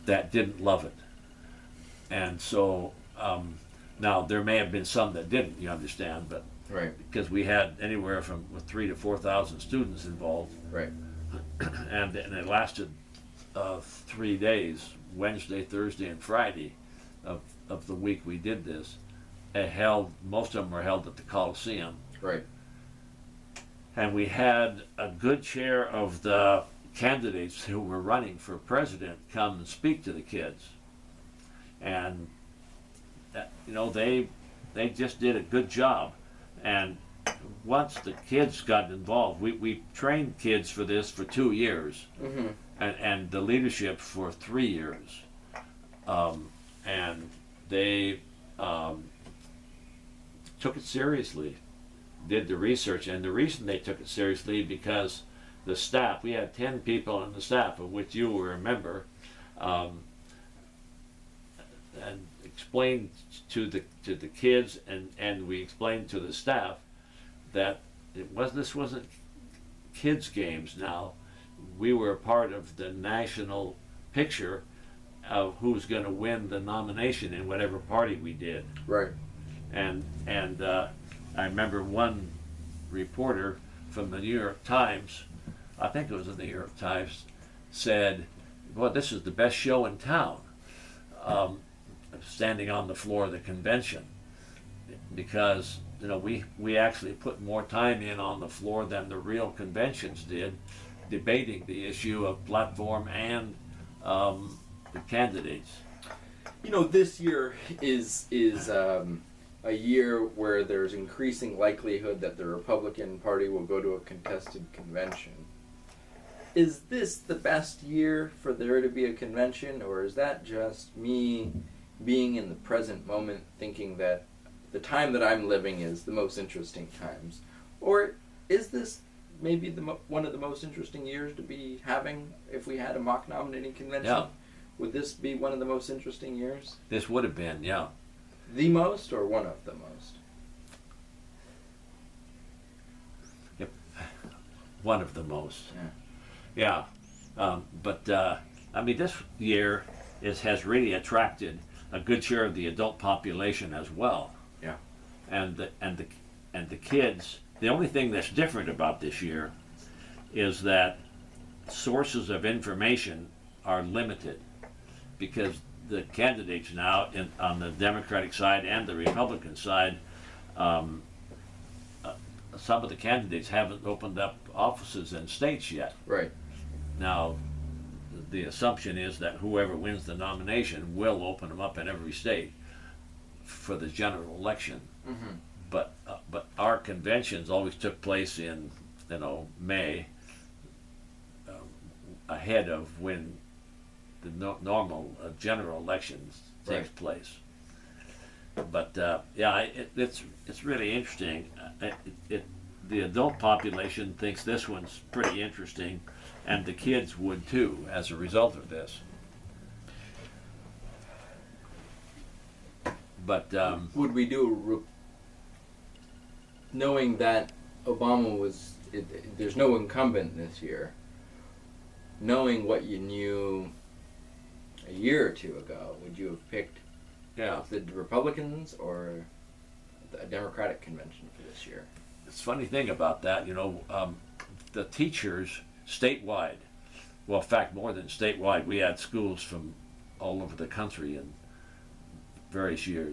that didn't love it. And so now there may have been some that didn't, you understand, but Right. because we had anywhere from 3,000 to 4,000 students involved, Right. and it lasted 3 days, Wednesday, Thursday, and Friday of the week we did this. Most of them were held at the Coliseum, Right. and we had a good share of the candidates who were running for president come and speak to the kids, and they just did a good job. And once the kids got involved, we trained kids for this for 2 years, Mm-hmm. and the leadership for 3 years, and they took it seriously, did the research. And the reason they took it seriously, because the staff, we had 10 people on the staff, of which you were a member, and explained to the kids, and we explained to the staff that this wasn't kids games. Now we were a part of the national picture of who's going to win the nomination in whatever party we did. Right. And I remember one reporter from the New York Times, I think it was the New York Times, said, "Well, this is the best show in town," standing on the floor of the convention, because we actually put more time in on the floor than the real conventions did, debating the issue of platform and the candidates. This year is a year where there's increasing likelihood that the Republican Party will go to a contested convention. Is this the best year for there to be a convention, or is that just me being in the present moment, thinking that the time that I'm living is the most interesting times? Or is this maybe one of the most interesting years to be having if we had a mock nominating convention? Yeah. Would this be one of the most interesting years? This would have been, yeah. The most, or one of the most? Yep. One of the most. Yeah. Yeah. But I mean, this year has really attracted a good share of the adult population as well. Yeah. And the kids. The only thing that's different about this year is that sources of information are limited, because the candidates now on the Democratic side and the Republican side, some of the candidates haven't opened up offices in states yet. Right. Now, the assumption is that whoever wins the nomination will open them up in every state for the general election. Mm-hmm. But our conventions always took place in May, ahead of when the normal general elections takes Right. place. But it's really interesting. The adult population thinks this one's pretty interesting, and the kids would too as a result of this. But Would we do knowing that Obama was there's no incumbent this year, knowing what you knew a year or two ago, would you have picked the Republicans or a Democratic convention for this year? it's a funny thing about that, the teachers statewide, well, in fact, more than statewide, we had schools from all over the country in various years.